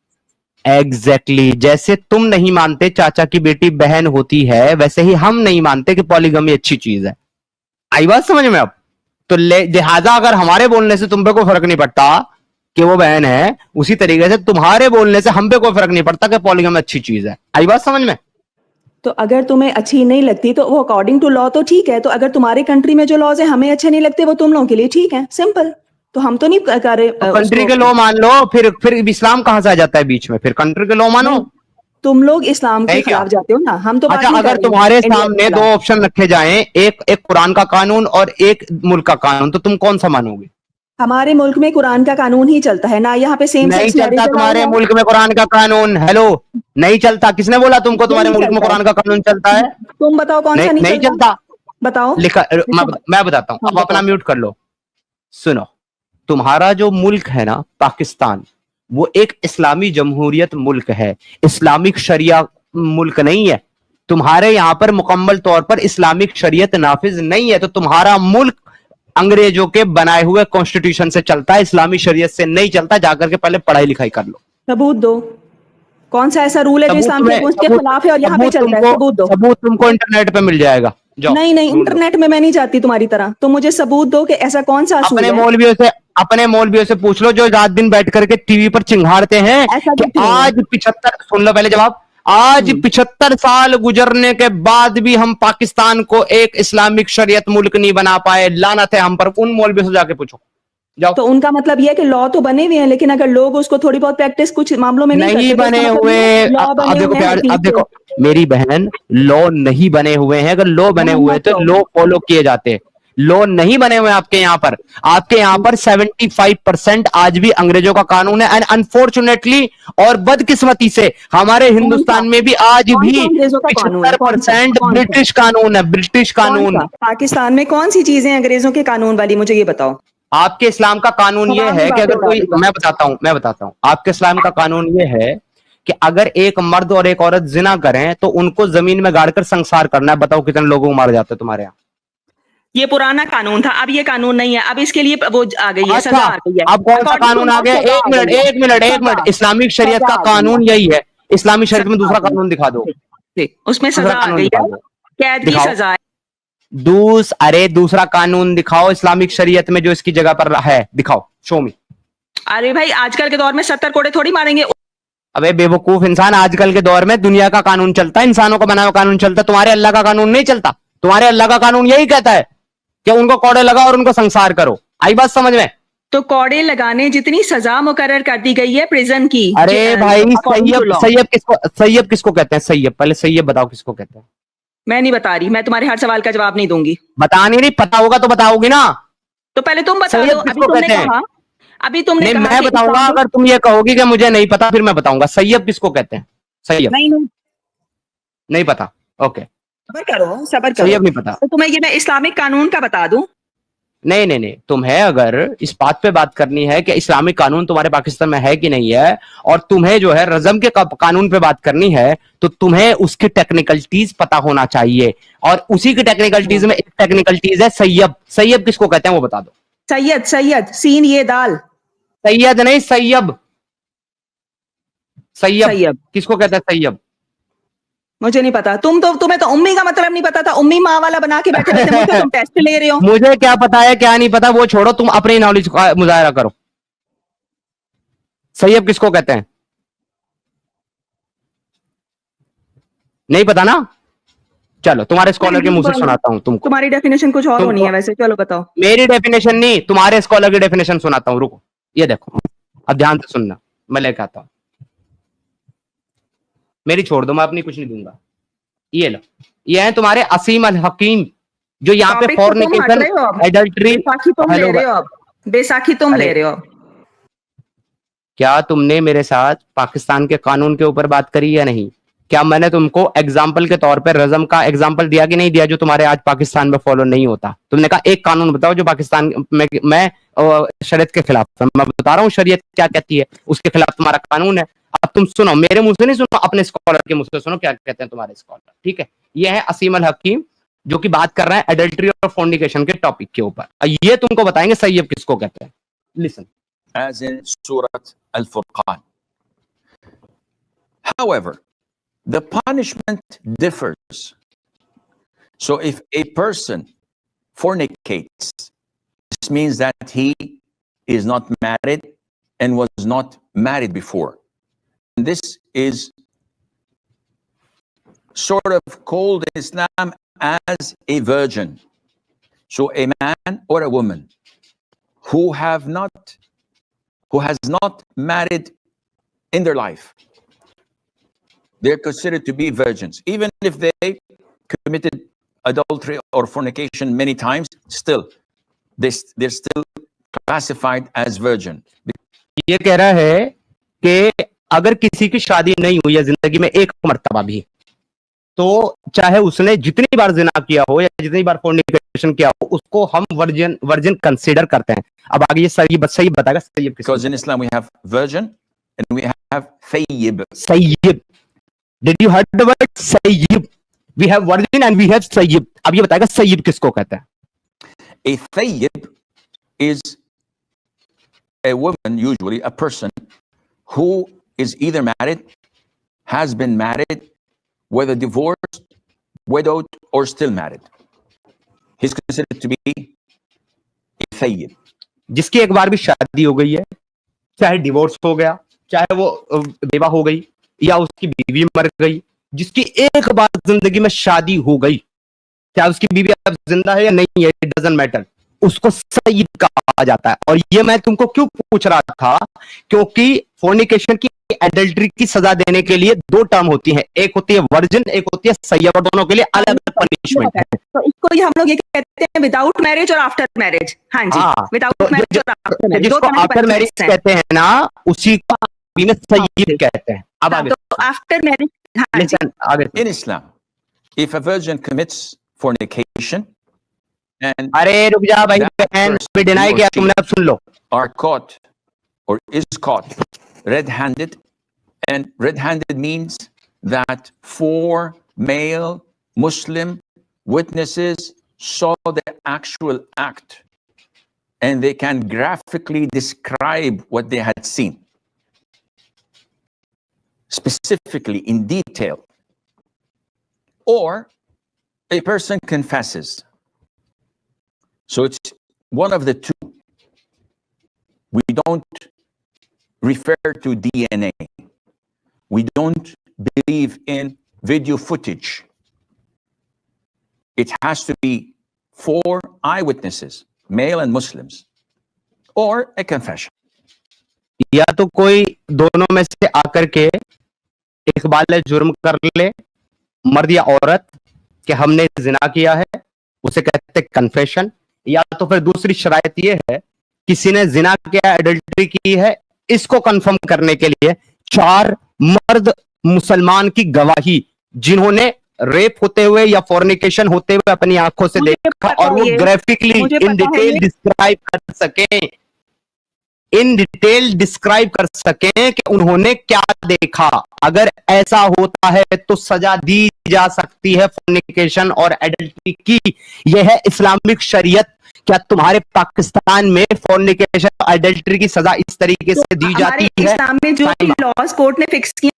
एग्जैक्टली जैसे तुम नहीं मानते चाचा की बेटी बहन होती है, वैसे ही हम नहीं मानते कि पॉलीगमी अच्छी चीज है। आई बात समझ में अब? तो लिहाजा अगर हमारे बोलने से तुम पे कोई फर्क नहीं पड़ता कि वो बहन है, उसी तरीके से तुम्हारे बोलने से हम पे कोई फर्क नहीं पड़ता कि पॉलीगमी अच्छी चीज है। आई बात समझ में? तो अगर तुम्हें अच्छी नहीं लगती तो वो अकॉर्डिंग टू लॉ तो ठीक है। तो अगर तुम्हारे कंट्री में जो लॉज है हमें अच्छे नहीं लगते, वो तुम लोगों के लिए ठीक है, सिंपल। तो हम तो नहीं कर रहे तो कंट्री उसको- के लॉ मान लो, फिर इस्लाम कहां से आ जाता है बीच में? फिर कंट्री के लॉ मानो। नहीं, तुम लोग इस्लाम के नहीं क्या? खिलाफ जाते हो ना, हम तो बात अच्छा, नहीं कर अगर रहे तुम्हारे हैं इंडिया के सामने दो खिलाफ। ऑप्शन रखे जाएं, एक कुरान का कानून और एक मुल्क का कानून, तो तुम कौन सा मानोगे? हमारे मुल्क में कुरान का कानून ही चलता है ना, यहाँ पे सेम नहीं सेक्स चलता मैरिज तुम्हारे मुल्क में कुरान का कानून। हेलो, नहीं चलता। किसने बोला तुमको तुम्हारे नहीं मुल्क में चलता है। कुरान का कानून चलता है? तुम बताओ कौन सा नहीं चलता। बताओ। लिखा, मैं बताता हूँ। हाँ, अब अपना बताओ। म्यूट कर लो। सुनो, तुम्हारा जो मुल्क है ना पाकिस्तान, वो एक इस्लामी जमहूरियत मुल्क है, इस्लामिक शरिया मुल्क नहीं है। तुम्हारे यहां पर मुकम्मल तौर पर इस्लामिक शरीयत नाफिज नहीं है, तो तुम्हारा मुल्क अंग्रेजों के बनाए हुए कॉन्स्टिट्यूशन से चलता है, इस्लामी शरीयत से नहीं चलता। जाकर के पहले पढ़ाई लिखाई कर लो। सबूत दो, कौन सा ऐसा रूल है जो इस्लाम के खिलाफ है और यहाँ पे चलता है? सबूत दो। सबूत तुमको इंटरनेट पे मिल जाएगा। जाओ, नहीं नहीं, ढूंढ लो। इंटरनेट में मैं नहीं जाती तुम्हारी तरह। तुम मुझे सबूत दो कि ऐसा कौन सा असूल अपने है। मौलवियों से पूछ लो जो रात दिन बैठ करके टीवी पर चिंघाड़ते हैं ऐसा कि कुछ नहीं है। आज 75, सुन लो पहले जवाब, आज 75 साल गुजरने के बाद भी हम पाकिस्तान को एक इस्लामिक शरीयत मुल्क नहीं बना पाए। लानत है हम पर। उन मौलवियों से जाके पूछो, जाओ। तो उनका मतलब यह है कि लॉ तो बने हुए हैं, लेकिन अगर लोग उसको थोड़ी बहुत प्रैक्टिस कुछ मामलों में नहीं नहीं करते, तो बने इसका मतलब हुए। ये है, law बने अब देखो हुए हैं प्यार, हदीस अब देखो के। मेरी बहन, लॉ नहीं बने हुए हैं। अगर लॉ बने हुए तो लॉ फॉलो किए जाते। लॉ नहीं बने हुए आपके यहाँ पर। आपके यहाँ पर 75% आज भी अंग्रेजों का कानून है। एंड अनफॉर्चुनेटली और बदकिस्मती से हमारे हिंदुस्तान में भी आज कौन भी सा अंग्रेजों का कानून है? 75% कौन सा? ब्रिटिश कानून है। ब्रिटिश कानून। पाकिस्तान में कौन सी चीजें अंग्रेजों के कानून वाली, मुझे ये बताओ। आपके इस्लाम का कानून यह है कि अगर कोई, मैं बताता हूं आपके इस्लाम का कानून यह है कि अगर एक मर्द और एक औरत जिना करें तो उनको जमीन में गाड़कर संसार करना है। बताओ कितने लोगों को मार जाते हैं तुम्हारे यहाँ? ये पुराना कानून था, अब ये कानून नहीं है। अब इसके लिए वो आ गई है, सजा आ गई है। अब कौन सा कानून आ गया? एक मिनट। इस्लामिक शरीयत का कानून यही है। इस्लामिक शरीयत में दूसरा कानून दिखा दो। उसमें सजा आ गई है, कैद की सजा है। अरे दूसरा कानून दिखाओ इस्लामिक शरीयत में जो इसकी जगह पर है, दिखाओ, शो मी। अरे भाई, आजकल के दौर में 70 कोड़े थोड़ी मारेंगे। अबे बेवकूफ इंसान, आजकल के दौर में दुनिया का कानून चलता है, इंसानों का बना हुआ कानून चलता है। तुम्हारे अल्लाह का कानून नहीं चलता। तुम्हारे अल्लाह का कानून यही कहता है कि उनको कोड़े लगाओ और उनको संसार करो। आई बात समझ में? तो कोड़े लगाने जितनी सजा मुकर्रर कर दी गई है प्रिजन की। अरे भाई, सैयब किसको कहते हैं? सैयब, पहले सैयब बताओ किसको कहते हैं? मैं नहीं बता रही, मैं तुम्हारे हर सवाल का जवाब नहीं दूंगी। बतानी नहीं, पता होगा तो बताओगी ना। तो पहले तुम बता सैयद दो। किसको कहते हैं? अभी तुमने नहीं, कहा मैं कि बताऊंगा। इस्लाम- अगर तुम ये कहोगी कि मुझे नहीं पता, फिर मैं बताऊंगा। सैयब किसको कहते हैं? सैयब नहीं पता? ओके, सबर करो। सैयब नहीं पता। तो तुम्हें ये मैं इस्लामिक कानून का बता दूं? नहीं, तुम्हें अगर इस बात पे बात करनी है कि इस्लामिक कानून तुम्हारे पाकिस्तान में है कि नहीं है, और तुम्हें जो है रज़म के कानून पे बात करनी है, तो तुम्हें उसकी टेक्निकलिटीज पता होना चाहिए। और उसी की टेक्निकलिटीज में एक टेक्निकलिटीज है सैयब। सैयब किसको कहते हैं वो बता दो। सैयद सीन ये दाल। सैयद नहीं, सैयब। सैयब सैयब। किसको कहते हैं? सैयब मुझे नहीं पता। तुम्हें तो उम्मी का मतलब नहीं पता था। उम्मी माँ वाला बना के बैठे रहते, मुझसे तुम टेस्ट ले रहे हो। मुझे क्या पता है क्या नहीं पता, वो छोड़ो, तुम अपनी नॉलेज का मुजाहरा करो। सैयब किसको कहते हैं? नहीं पता ना? चलो तुम्हारे स्कॉलर के मुंह से सुनाता हूं तुमको। तुम्हारी डेफिनेशन कुछ और होनी है वैसे, चलो बताओ। मेरी डेफिनेशन नहीं, तुम्हारे स्कॉलर की डेफिनेशन सुनाता हूं, रुको। ये देखो, अब ध्यान से सुनना, मैं लेकर आता हूं। मेरी छोड़ दो, मैं अपनी कुछ नहीं दूंगा। ये लो, ये है तुम्हारे असीम अल हकीम, जो यहाँ पे टॉपिक तो तुम हट फॉर्निकेशन, रहे हो अब। एडल्ट्री। बैसाखी तुम ले रहे हो अब। बैसाखी तुम ले रहे हो। क्या तुमने मेरे साथ पाकिस्तान के कानून के ऊपर बात करी या नहीं? क्या मैंने तुमको एग्जाम्पल के तौर पर रज़म का एग्जाम्पल दिया कि नहीं दिया, जो तुम्हारे आज पाकिस्तान में फॉलो नहीं होता? तुमने कहा एक कानून बताओ जो पाकिस्तान में शरीयत के खिलाफ है। मैं बता रहा हूँ शरीयत क्या कहती है, उसके खिलाफ तुम्हारा कानून है। अब तुम सुनो, मेरे मुंह से नहीं सुनो, अपने स्कॉलर के मुंह से सुनो क्या कहते हैं तुम्हारे स्कॉलर। ठीक है, ये है असीम अल हकीम, जो कि बात कर रहे हैं एडल्ट्री और फॉर्निकेशन के टॉपिक के ऊपर। ये तुमको बताएंगे सैयब किसको कहते हैं। Listen, as in Surat Al-Furqan. However, the punishment differs. So if a person fornicates, this means that he is not married and was not married before. This is sort of called in Islam as a virgin. So a man or a woman who has not married in their life, they're considered to be virgins. Even if they committed adultery or fornication many times, still, they're still classified as virgin. ये कह रहा है कि अगर किसी की शादी नहीं हुई है जिंदगी में एक मर्तबा भी, तो चाहे उसने जितनी बार जिना किया हो या जितनी बार फॉर्निकेशन किया हो, उसको हम वर्जिन कंसीडर करते हैं। अब आगे ये सही बताएगा सैयब किसको। Because in Islam we have virgin and we have thayyib. सैयब, did you heard the word सैयब? We have virgin and we have सैयब। अब ये बताएगा सैयब किसको कहते हैं। A thayyib is a woman, usually a person who is either married, has been married, whether divorced, widowed, or still married. He's considered to be a thayyib. जिसकी एक बार भी शादी हो गई है, चाहे डिवोर्स हो गया, चाहे वो बेवा हो गई या उसकी बीवी मर गई, जिसकी एक बार जिंदगी में शादी हो गई, चाहे उसकी बीवी अब जिंदा है या नहीं है, इट डजंट मैटर, उसको सैयद कहा जाता है। और ये मैं तुमको क्यों पूछ रहा था, क्योंकि फोर्निकेशन की, एडल्ट्री की सजा देने के लिए दो टर्म होती है, एक होती है वर्जिन, एक होती है सैयद, और दोनों के लिए अलग अलग पनिशमेंट है। तो इसको ही हम लोग ये कहते हैं विदाउट मैरिज और आफ्टर मैरिज। हाँ जी, विदाउट मैरिज और आफ्टर मैरिज, जिसको आफ्टर मैरिज कहते हैं ना, उसी को अरबी में सैयद कहते हैं। अब आगे तो आफ्टर मैरिज, हाँ जी, आगे। In Islam, if a virgin commits fornication and अरे रुक जा भाई बहन, भी डिनाई किया तुमने, अब सुन लो। are caught or is caught red-handed, and red-handed means that 4 male Muslim witnesses saw the actual act and they can graphically describe what they had seen, specifically in detail. Or a person confesses. So it's one of the two. We don't refer to DNA. We don't believe in video footage. It has to be 4 eyewitnesses, male and Muslims, or a confession. या तो कोई दोनों में से आकर के इकबाल जुर्म कर ले, मर्द या औरत, कि हमने जिना किया है, उसे कहते हैं कन्फेशन। या तो फिर दूसरी शरायत ये है, किसी ने जिना किया, एडल्ट्री की है, इसको कंफर्म करने के लिए 4 मर्द मुसलमान की गवाही, जिन्होंने रेप होते हुए या फॉर्निकेशन होते हुए अपनी आंखों से देखा, और वो ग्राफिकली इन डिटेल डिस्क्राइब कर सकें, इन डिटेल डिस्क्राइब कर सकें कि उन्होंने क्या देखा। अगर ऐसा होता है तो सजा दी जा सकती है फॉर्निकेशन और एडल्ट्री की। यह है इस्लामिक शरीयत क्या तुम्हारे पाकिस्तान में फॉर्निकेशन एडल्ट्री की सजा इस तरीके से दी जाती है? इस्लाम में जो लॉज कोर्ट ने फिक्स किए,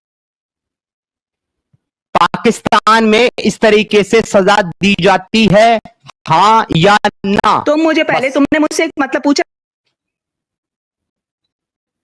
पाकिस्तान में इस तरीके से सजा दी जाती है, हाँ या ना? तो मुझे पहले तुमने मुझसे मतलब पूछा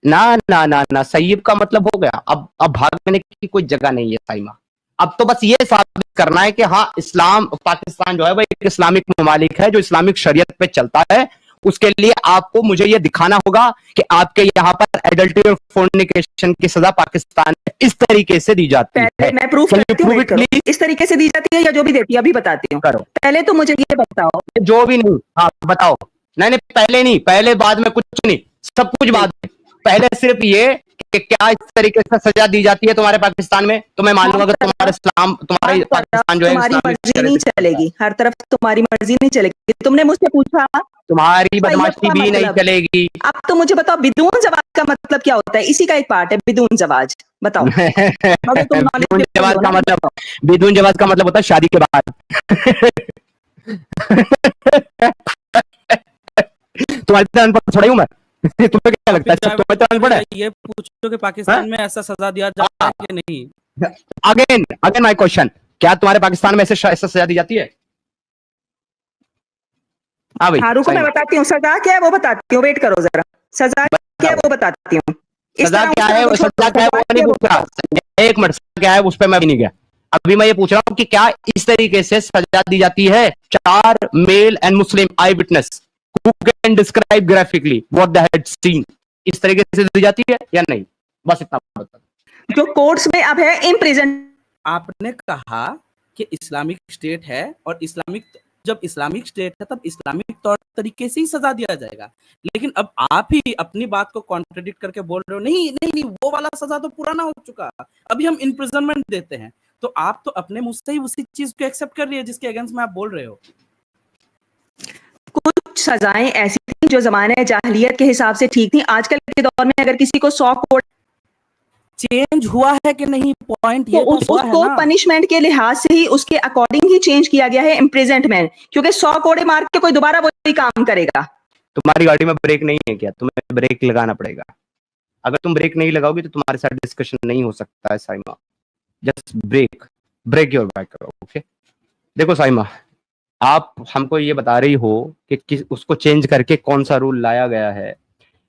ना ना ना ना, सैयब का मतलब हो गया। अब भागने की कोई जगह नहीं है साइमा। अब तो बस ये साबित करना है कि हाँ, इस्लाम, पाकिस्तान जो है वो एक इस्लामिक ममालिक है जो इस्लामिक शरीयत पे चलता है। उसके लिए आपको मुझे ये दिखाना होगा कि आपके यहाँ पर एडल्ट्री और फोर्निकेशन की सजा पाकिस्तान में इस तरीके से दी जाती है। मैं प्रूफ करती हूँ, वेट करो। इस तरीके से दी जाती है या जो भी देती है, अभी बताती हूँ। करो, पहले तो मुझे ये बताओ। जो भी नहीं, हाँ बताओ। नहीं, पहले नहीं, पहले बाद में कुछ नहीं, सब कुछ बाद में। पहले सिर्फ ये कि क्या इस तरीके से सजा दी जाती है तुम्हारे पाकिस्तान में, तो मैं मान लूंगा कि तुम्हारा इस्लाम, तुम्हारा पाकिस्तान जो है तुम्हारी मर्जी नहीं चलेगी, हर तरफ तुम्हारी मर्जी नहीं चलेगी। तुमने मुझसे पूछा, तुम्हारी बदमाशी भी नहीं चलेगी। अब तो मुझे बताओ, बिदून जवाज का मतलब क्या होता है? इसी का एक पार्ट है बिदून जवाज, बताओ। बिदून जवाज का मतलब, बिदून जवाज का मतलब होता है शादी के बाद। तुम्हारी तरह अनपढ़ थोड़ा ही हूं मैं। तुम्हें क्या लगता है तुम्हें तरह अनपढ़ है? ये पूछो कि पाकिस्तान में ऐसा सजा दिया जाता है कि नहीं। अगेन माय क्वेश्चन, क्या तुम्हारे पाकिस्तान में ऐसा सजा दी जाती है? हाँ भाई, रुको मैं बताती हूँ सजा क्या है वो बताती हूँ, वेट करो जरा। सजा क्या है वो बताती हूँ। सजा क्या है वो, सजा क्या है वो नहीं पूछ रहा। एक मिनट, सजा क्या है उस पर मैं भी नहीं गया। अभी मैं ये पूछ रहा हूँ कि क्या इस तरीके से सजा दी जाती है? 4 male and Muslim I witness who can describe graphically what they had seen, इस तरीके से दी जाती है या नहीं? बस इतना बता। जो कोर्ट्स में अब है इम्प्रिजन। आपने कहा कि इस्लामिक स्टेट है और जब इस्लामिक स्टेट है तब इस्लामिक तौर तरीके से ही सजा दिया जाएगा, लेकिन अब आप ही अपनी बात को कॉन्ट्रडिक्ट करके बोल रहे हो नहीं, वो वाला सजा तो पुराना हो चुका, अभी हम इम्प्रिजनमेंट देते हैं। तो आप तो अपने मुंह से ही उसी चीज को एक्सेप्ट कर रही है जिसके अगेंस्ट में आप बोल रहे हो। कुछ सजाएं ऐसी थी जो जमाने जाहिलियत के हिसाब से ठीक थी। आजकल के दौर में अगर किसी को 100 कोड चेंज हुआ है कि नहीं, पॉइंट ये तो हुआ है उसको ना। पनिशमेंट के लिहाज से ही उसके अकॉर्डिंग ही चेंज किया गया है इम्प्रिजनमेंट, क्योंकि 100 कोड़े मार के कोई दोबारा वही काम करेगा। तुम्हारी गाड़ी में ब्रेक नहीं है क्या? तुम्हें ब्रेक लगाना पड़ेगा। अगर तुम ब्रेक नहीं लगाओगी तो तुम्हारे साथ डिस्कशन नहीं हो सकता है Saima. Just break your bike करो, ओके? देखो साइमा, आप हमको ये बता रही हो कि उसको चेंज करके कौन सा रूल लाया गया है,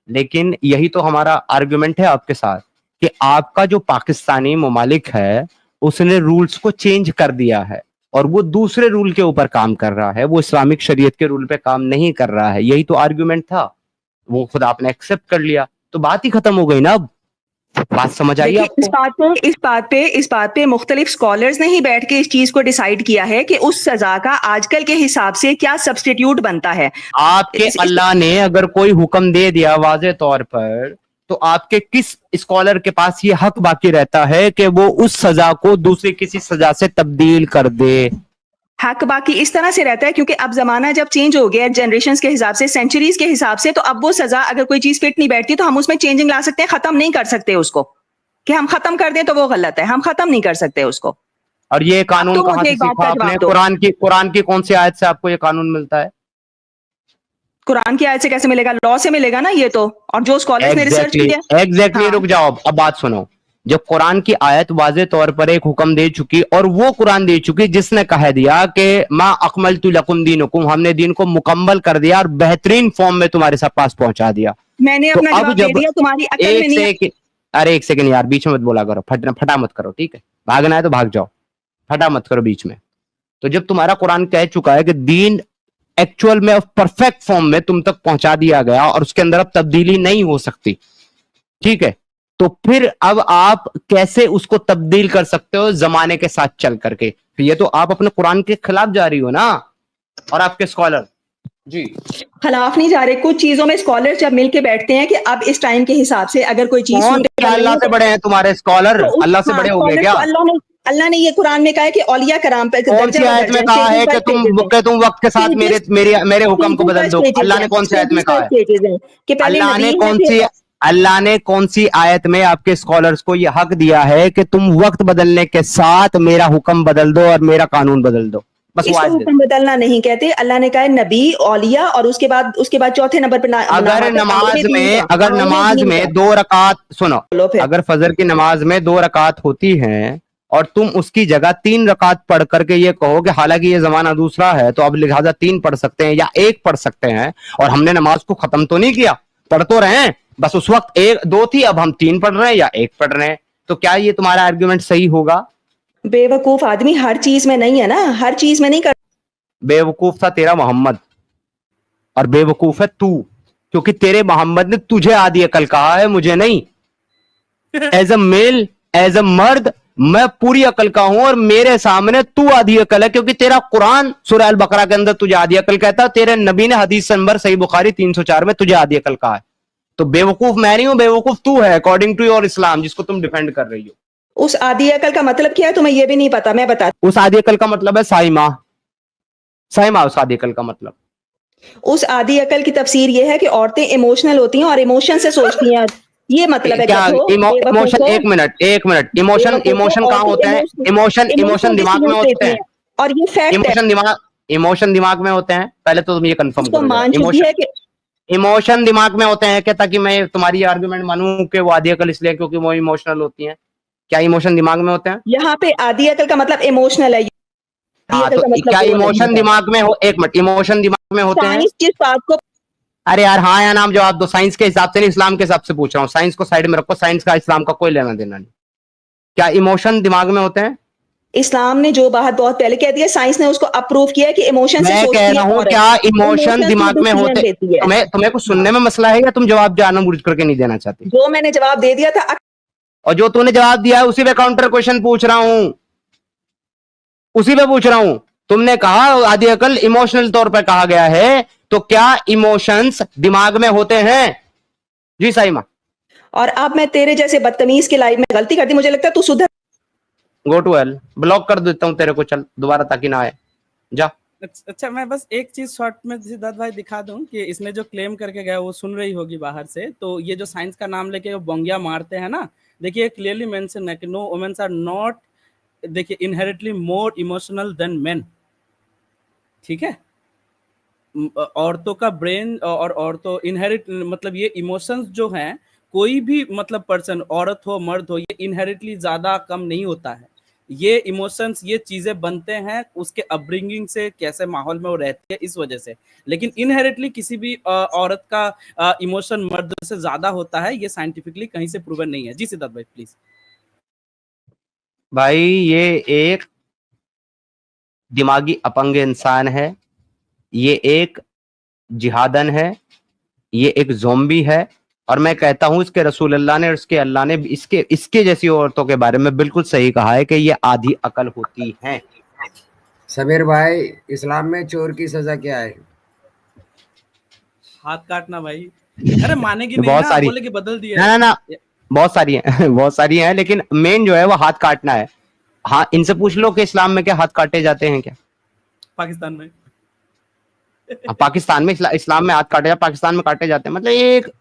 लेकिन यही तो हमारा आर्गुमेंट है आपके साथ कि आपका जो पाकिस्तानी ममालिक है उसने रूल्स को चेंज कर दिया है और वो दूसरे रूल के ऊपर काम कर रहा है, वो इस्लामिक शरीयत के रूल पे काम नहीं कर रहा है। यही तो आर्गुमेंट था, वो खुद आपने एक्सेप्ट कर लिया तो बात ही खत्म हो गई ना। अब बात समझ आई आपको? इस बात पे मुख्तलिफ स्कॉलर्स ने ही बैठ के इस चीज को डिसाइड किया है कि उस सजा का आजकल के हिसाब से क्या सब्स्टिट्यूट बनता है। आपके अल्लाह ने अगर कोई हुक्म दे दिया वाज़े तौर पर, तो आपके किस स्कॉलर के पास ये हक बाकी रहता है कि वो उस सजा को दूसरी किसी सजा से तब्दील कर दे? हक बाकी इस तरह से रहता है क्योंकि अब जमाना जब चेंज हो गया जनरेशंस के हिसाब से, सेंचुरीज के हिसाब से, तो अब वो सजा अगर कोई चीज फिट नहीं बैठती तो हम उसमें चेंजिंग ला सकते हैं, खत्म नहीं कर सकते उसको। कि हम खत्म कर दें तो वो गलत है, हम खत्म नहीं कर सकते उसको। और ये कानून कहां से सीखा आपने? कुरान की कौन सी आयत से आपको ये कानून मिलता है? कुरान की आयत से कैसे मिलेगा? लॉ से मिलेगा ना ये तो। और जो स्कॉलर्स ने रिसर्च किया। एग्जैक्टली, रुक जाओ, अब बात सुनो। जब कुरान की आयत वाज़े तौर पर एक हुक्म दे चुकी और वो कुरान दे चुकी जिसने कह दिया कि मा अकमलतु लकुम दीनुकुम, हमने दीन को मुकम्मल कर दिया और बेहतरीन फॉर्म में तुम्हारे साथ पास पहुंचा दिया। मैंने अपना जवाब दे दिया, तुम्हारी अकल में नहीं। अरे एक सेकंड यार, बीच में मत बोला करो, फटा मत करो, ठीक है? भागना है तो भाग जाओ, फटा मत करो बीच में। तो जब तुम्हारा कुरान कह चुका है कि दीन एक्चुअल में परफेक्ट फॉर्म में तुम तक पहुंचा दिया गया और उसके अंदर अब तब्दीली नहीं हो सकती, ठीक है, तो फिर अब आप कैसे उसको तब्दील कर सकते हो जमाने के साथ चल करके? ये तो आप अपने कुरान के खिलाफ जा रही हो ना। और आपके स्कॉलर जी खिलाफ नहीं जा रहे। कुछ चीजों में स्कॉलर जब मिलके बैठते हैं कि अब इस टाइम के हिसाब से अगर कोई चीज अल्लाह से बड़े हैं तुम्हारे स्कॉलर? अल्लाह से बड़े हो गए क्या? अल्लाह ने ये कुरान में कहा है कि औलिया कराम पे कौन सी आयत में कहा है कि तुम वक्त के साथ मेरे हुक्म को बदल दो? अल्लाह ने कौन सी आयत में कहा है? अल्लाह ने कौन सी आयत में आपके स्कॉलर्स को यह हक दिया है कि तुम वक्त बदलने के साथ मेरा हुक्म बदल दो और मेरा कानून बदल दो? बस वो इसको आयत दे दो। हुक्म बदलना नहीं कहते। अल्लाह ने कहा है नबी, औलिया, और उसके बाद चौथे नंबर पे अगर नमाज में 2 रकात सुनो, बोलो फिर। अगर फजर की नमाज में 2 रकात होती हैं और तुम उसकी जगह 3 रकात पढ़ करके ये कहो कि हालांकि ये जमाना दूसरा है तो अब लिहाजा 3 पढ़ सकते हैं या 1 पढ़ सकते हैं, और हमने नमाज को खत्म तो नहीं किया, पढ़ तो रहे हैं, बस उस वक्त 2 थी, अब हम 3 पढ़ रहे हैं या 1 पढ़ रहे हैं, तो क्या ये तुम्हारा आर्ग्यूमेंट सही होगा? बेवकूफ आदमी हर चीज में नहीं है ना, हर चीज में नहीं कर। बेवकूफ था तेरा मोहम्मद और बेवकूफ है तू, क्योंकि तेरे मोहम्मद ने तुझे आधी अकल कहा है, मुझे नहीं। As a male, as a मर्द मैं पूरी अकल का हूं और मेरे सामने तू आधी अकल है, क्योंकि तेरा कुरान सूरह अल बकरा के अंदर तुझे आधी अकल कहता है, तेरे नबी ने हदीस नंबर सही बुखारी 304 में तुझे आधी अकल कहा है। तो बेवकूफ मैं नहीं हूं, बेवकूफ तू है अकॉर्डिंग टू योर इस्लाम, जिसको तुम डिफेंड कर रही हो। उस आधी अकल का मतलब क्या है तुम्हें ये भी नहीं पता, मैं बता। उस आधी अकल का मतलब है साइमा, साइमा उस आधी अकल का मतलब। उस आधी अकल की तफसीर ये है कि औरतें इमोशनल होती हैं और इमोशन से सोचती हैं, ये मतलब है। क्या इमोशन, एक मिनट, इमोशन कहाँ होते हैं? इमोशन दिमाग में होते हैं, और ये फैक्ट है। इमोशन दिमाग में होते हैं, पहले तो तुम ये कंफर्म उसको करो। मान चुकी है कि इमोशन दिमाग में होते हैं क्या, ताकि मैं तुम्हारी आर्गुमेंट मानूं कि वो आधी अकल इसलिए क्योंकि वो इमोशनल होती हैं? क्या इमोशन दिमाग में होते हैं? यहाँ पे आधी अकल का मतलब इमोशनल है। हाँ, तो क्या इमोशन दिमाग में हो, एक मिनट, इमोशन दिमाग में होते हैं? साइंस किस बात को, अरे यार हाँ या नाम जवाब दो, साइंस के हिसाब से नहीं, इस्लाम के हिसाब से पूछ रहा हूँ। साइंस को साइड में रखो, साइंस का इस्लाम का कोई लेना देना नहीं। क्या इमोशन दिमाग में होते हैं? इस्लाम ने जो बात बहुत पहले कह दिया, साइंस ने उसको अप्रूव किया कि इमोशन से मैं सोचती कह है रहा हूँ औरत। क्या इमोशन दिमाग में होते हैं? देती है। तुम्हें कुछ सुनने में मसला है या तुम जवाब जानबूझ करके नहीं देना चाहती? जो मैंने जवाब दे दिया था, और जो तूने जवाब दिया है उसी पे काउंटर क्वेश्चन पूछ रहा हूं, उसी पे पूछ रहा हूं। तुमने कहा आधी अकल इमोशनल तौर पर कहा गया है, तो क्या इमोशंस दिमाग में होते हैं? जी साइमा। और अब मैं तेरे जैसे बदतमीज की लाइफ में गलती करती, मुझे लगता है तू सुधर। गो टू हेल, ब्लॉक कर देता हूं तेरे को, चल दोबारा ताकि ना आए, जा। अच्छा, मैं बस एक चीज शॉर्ट में सिद्धार्थ भाई दिखा दूं कि इसने जो क्लेम करके गया वो सुन रही होगी बाहर से, तो ये जो साइंस का नाम लेके वो बोंगिया मारते हैं ना, देखिए क्लियरली मेंशन है कि नो वुमेन्स आर नॉट, देखिए inherently more emotional then main, ठीक है। औरतों का ब्रेन और औरतों इनहेरिट, मतलब ये इमोशंस जो हैं, कोई भी मतलब पर्सन, औरत हो मर्द हो, ये इनहेरिटली ज्यादा कम नहीं होता है। ये इमोशंस, ये चीजें बनते हैं उसके अपब्रिंगिंग से, कैसे माहौल में वो रहती है, इस वजह से। लेकिन इनहेरिटली किसी भी औरत का इमोशन मर्द से ज्यादा होता है, ये साइंटिफिकली कहीं से प्रूवन नहीं है। जी सिद्धार्थ भाई प्लीज। भाई ये एक दिमागी अपंग इंसान है, ये एक जिहादन है, ये एक ज़ोंबी है, और मैं कहता हूं इसके रसूल अल्लाह ने और इसके अल्लाह ने इसके जैसी औरतों के बारे में बिल्कुल सही कहा है कि ये आधी अकल होती हैं। सबीर भाई, इस्लाम में चोर की सजा क्या है? हाथ काटना भाई। अरे मानेगी नहीं बहुत ना, सारी, बोले कि बदल दिया। ना बहुत सारी हैं बहुत सारी हैं, लेकिन मेन जो है वो हाथ काटना है। हाँ, इनसे पूछ लो कि इस्लाम में क्या हाथ काटे जाते हैं क्या? पाकिस्तान में पाकिस्तान में इस्लाम में हाथ काटे जाते, पाकिस्तान में काटे जाते हैं? मतलब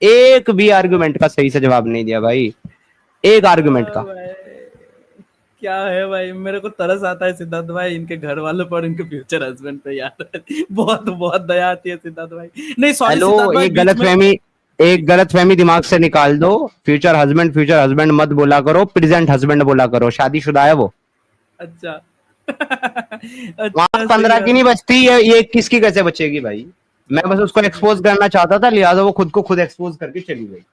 एक भी आर्गुमेंट का सही से जवाब नहीं दिया भाई, एक आर्गुमेंट का। क्या है भाई, मेरे को तरस आता है सिद्धार्थ भाई इनके घर वालों पर, इनके फ्यूचर हस्बैंड पे यार। बहुत बहुत दया आती है सिद्धार्थ भाई। नहीं सॉरी हेलो, एक गलतफहमी दिमाग से निकाल दो। फ्यूचर हस्बैंड मत बोला करो, प्रेजेंट हस्बैंड बोला करो, शादीशुदा है वो। अच्छा। वहां 15 की नहीं बचती है, ये 21 की कैसे बचेगी भाई? मैं बस उसको एक्सपोज करना चाहता था, लिहाजा वो खुद को खुद एक्सपोज करके चली गई।